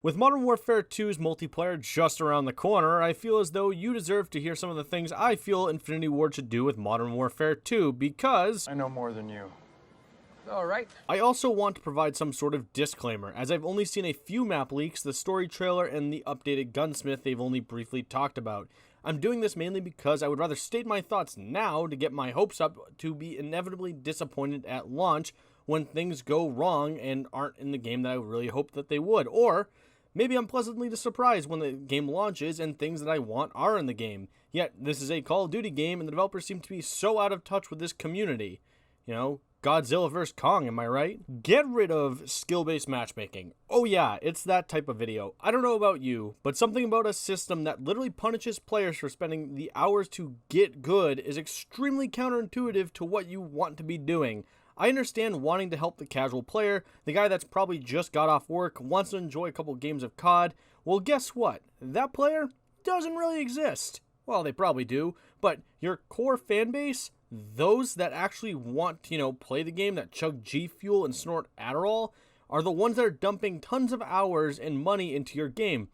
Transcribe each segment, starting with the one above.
With Modern Warfare 2's multiplayer just around the corner, I feel as though you deserve to hear some of the things I feel Infinity Ward should do with Modern Warfare 2 because I know more than you. Alright. I also want to provide some sort of disclaimer, as I've only seen a few map leaks, the story trailer, and the updated Gunsmith they've only briefly talked about. I'm doing this mainly because I would rather state my thoughts now to get my hopes up to be inevitably disappointed at launch when things go wrong and aren't in the game that I really hoped that they would, or maybe I'm pleasantly surprised when the game launches and things that I want are in the game. Yet, this is a Call of Duty game and the developers seem to be so out of touch with this community. You know, Godzilla vs. Kong, am I right? Get rid of skill-based matchmaking. Oh yeah, it's that type of video. I don't know about you, but something about a system that literally punishes players for spending the hours to get good is extremely counterintuitive to what you want to be doing. I understand wanting to help the casual player, the guy that's probably just got off work, wants to enjoy a couple games of COD. Well, guess what? That player doesn't really exist. Well, they probably do, but your core fan base, those that actually want to, play the game, that chug G Fuel and snort Adderall, are the ones that are dumping tons of hours and money into your game.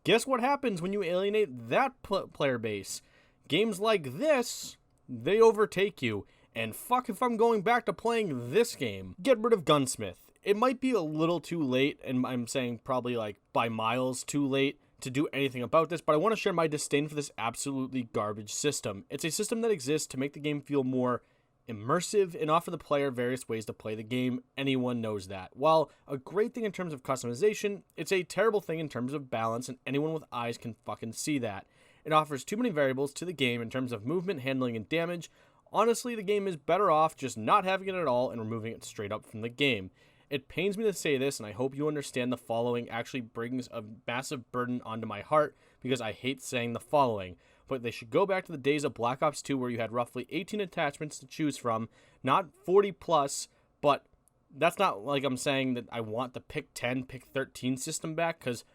Guess what happens when you alienate that player base? Games like this, they overtake you. And fuck if I'm going back to playing this game. Get rid of Gunsmith. It might be a little too late, and I'm saying probably like by miles too late to do anything about this, but I want to share my disdain for this absolutely garbage system. It's a system that exists to make the game feel more immersive and offer the player various ways to play the game. Anyone knows that. While a great thing in terms of customization, it's a terrible thing in terms of balance, and anyone with eyes can fucking see that. It offers too many variables to the game in terms of movement, handling, and damage. Honestly, the game is better off just not having it at all and removing it straight up from the game. It pains me to say this, and I hope you understand the following actually brings a massive burden onto my heart because I hate saying the following. But they should go back to the days of Black Ops 2 where you had roughly 18 attachments to choose from, not 40 plus, but that's not like I'm saying that I want the pick 10, pick 13 system back, because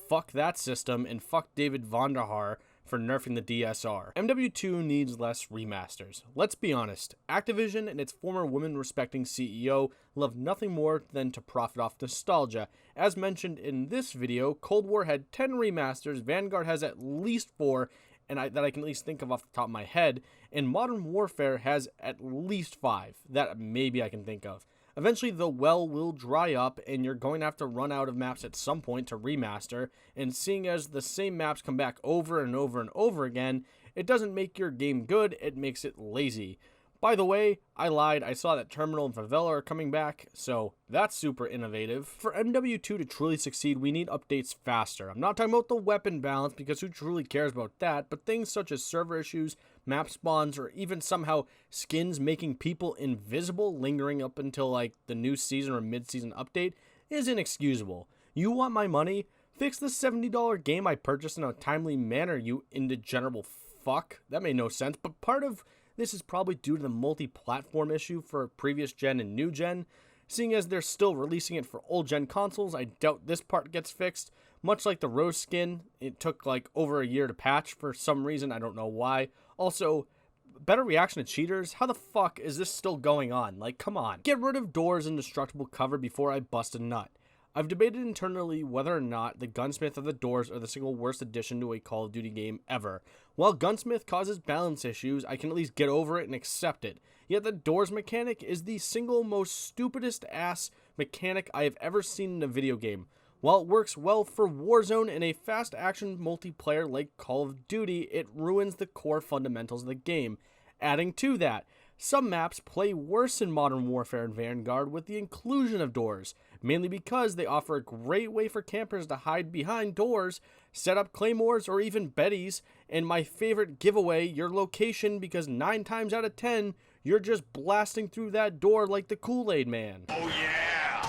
fuck that system and fuck David Vonderhaar for nerfing the DSR. MW2 needs less remasters. Let's be honest, Activision and its former women-respecting CEO love nothing more than to profit off nostalgia. As mentioned in this video, Cold War had 10 remasters, Vanguard has at least 4, and that I can at least think of off the top of my head, and Modern Warfare has at least 5, that maybe I can think of. Eventually, the well will dry up, and you're going to have to run out of maps at some point to remaster, and seeing as the same maps come back over and over and over again, it doesn't make your game good, it makes it lazy. By the way, I lied, I saw that Terminal and Favela are coming back, so that's super innovative. For MW2 to truly succeed, we need updates faster. I'm not talking about the weapon balance, because who truly cares about that, but things such as server issues, map spawns, or even somehow skins making people invisible lingering up until like the new season or mid-season update is inexcusable. You want my money? Fix the $70 game I purchased in a timely manner, you indegenerable fuck. That made no sense, but part of this is probably due to the multi-platform issue for previous gen and new gen. Seeing as they're still releasing it for old gen consoles, I doubt this part gets fixed. Much like the Rose skin, it took like over a year to patch for some reason, I don't know why. Also, better reaction to cheaters? How the fuck is this still going on? Like, come on. Get rid of doors and destructible cover before I bust a nut. I've debated internally whether or not the Gunsmith of the doors are the single worst addition to a Call of Duty game ever. While Gunsmith causes balance issues, I can at least get over it and accept it. Yet the doors mechanic is the single most stupidest ass mechanic I have ever seen in a video game. While it works well for Warzone and a fast action multiplayer like Call of Duty, it ruins the core fundamentals of the game. Adding to that, some maps play worse in Modern Warfare and Vanguard with the inclusion of doors, mainly because they offer a great way for campers to hide behind doors, set up claymores or even betties, and my favorite giveaway, your location, because 9 times out of 10, you're just blasting through that door like the Kool-Aid Man. Oh yeah!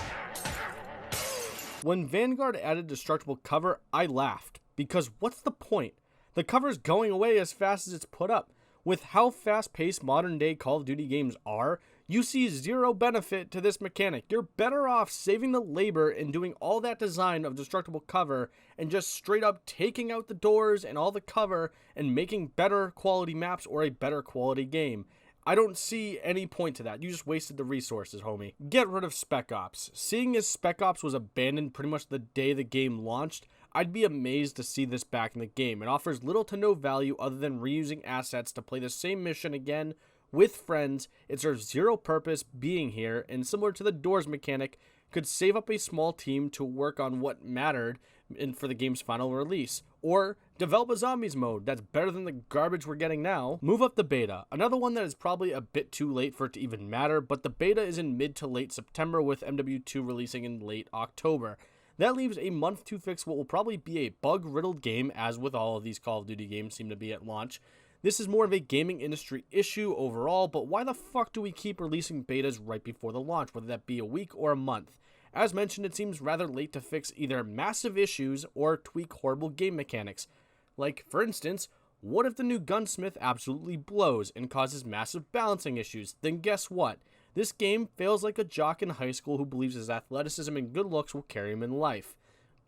When Vanguard added destructible cover, I laughed, because what's the point? The cover's going away as fast as it's put up. With how fast-paced modern-day Call of Duty games are, you see zero benefit to this mechanic. You're better off saving the labor and doing all that design of destructible cover and just straight up taking out the doors and all the cover and making better quality maps or a better quality game. I don't see any point to that. You just wasted the resources, homie. Get rid of Spec Ops. Seeing as Spec Ops was abandoned pretty much the day the game launched, I'd be amazed to see this back in the game. It offers little to no value other than reusing assets to play the same mission again with friends. It serves zero purpose being here, and similar to the doors mechanic, could save up a small team to work on what mattered for the game's final release. Or develop a zombies mode that's better than the garbage we're getting now. Move up the beta. Another one that is probably a bit too late for it to even matter, but the beta is in mid to late September with MW2 releasing in late October. That leaves a month to fix what will probably be a bug-riddled game, as with all of these Call of Duty games seem to be at launch. This is more of a gaming industry issue overall, but why the fuck do we keep releasing betas right before the launch, whether that be a week or a month? As mentioned, it seems rather late to fix either massive issues or tweak horrible game mechanics. Like, for instance, what if the new Gunsmith absolutely blows and causes massive balancing issues? Then guess what? This game fails like a jock in high school who believes his athleticism and good looks will carry him in life.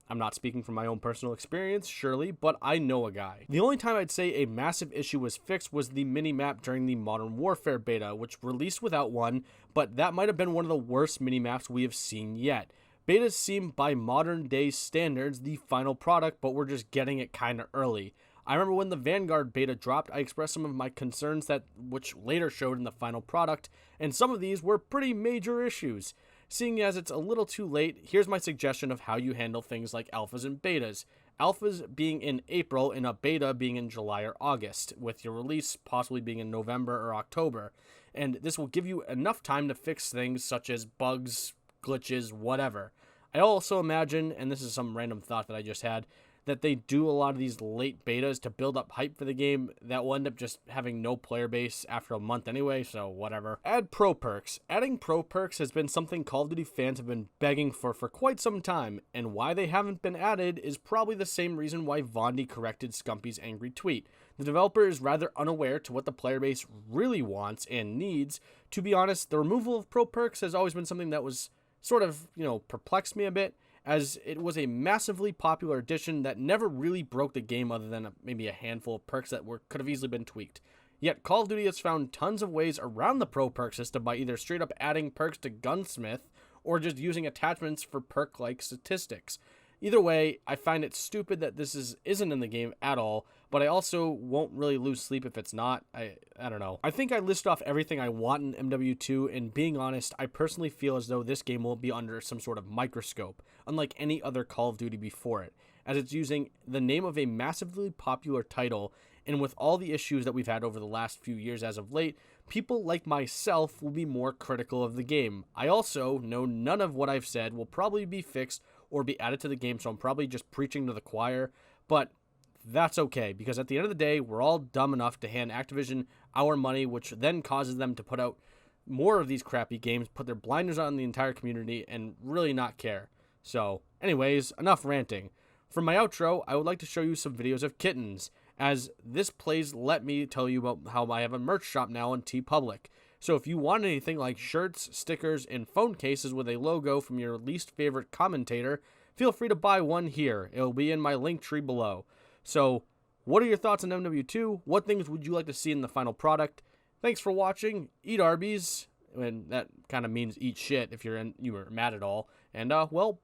I'm not speaking from my own personal experience, surely, but I know a guy. The only time I'd say a massive issue was fixed was the minimap during the Modern Warfare beta, which released without one, but that might have been one of the worst minimaps we have seen yet. Betas seem, by modern day standards, the final product, but we're just getting it kinda early. I remember when the Vanguard beta dropped, I expressed some of my concerns which later showed in the final product, and some of these were pretty major issues. Seeing as it's a little too late, here's my suggestion of how you handle things like alphas and betas. Alphas being in April and a beta being in July or August, with your release possibly being in November or October. And this will give you enough time to fix things such as bugs, glitches, whatever. I also imagine, and this is some random thought that I just had, that they do a lot of these late betas to build up hype for the game that will end up just having no player base after a month anyway, so whatever. Add pro perks. Adding pro perks has been something Call of Duty fans have been begging for quite some time, and why they haven't been added is probably the same reason why Vondi corrected Scumpy's angry tweet. The developer is rather unaware to what the player base really wants and needs. To be honest, the removal of pro perks has always been something that was sort of, perplexed me a bit, as it was a massively popular addition that never really broke the game other than maybe a handful of perks that could have easily been tweaked. Yet Call of Duty has found tons of ways around the pro perk system by either straight up adding perks to Gunsmith or just using attachments for perk-like statistics. Either way, I find it stupid that this isn't in the game at all, but I also won't really lose sleep if it's not. I don't know. I think I list off everything I want in MW2, and being honest, I personally feel as though this game will be under some sort of microscope, unlike any other Call of Duty before it, as it's using the name of a massively popular title, and with all the issues that we've had over the last few years as of late, people like myself will be more critical of the game. I also know none of what I've said will probably be fixed or be added to the game, so I'm probably just preaching to the choir, but that's okay, because at the end of the day, we're all dumb enough to hand Activision our money, which then causes them to put out more of these crappy games, put their blinders on the entire community, and really not care. So, anyways, enough ranting. For my outro, I would like to show you some videos of kittens, as this plays let me tell you about how I have a merch shop now on TeePublic. So if you want anything like shirts, stickers, and phone cases with a logo from your least favorite commentator, feel free to buy one here. It will be in my link tree below. So, what are your thoughts on MW2? What things would you like to see in the final product? Thanks for watching. Eat Arby's, and that kind of means eat shit if you were mad at all. And, well,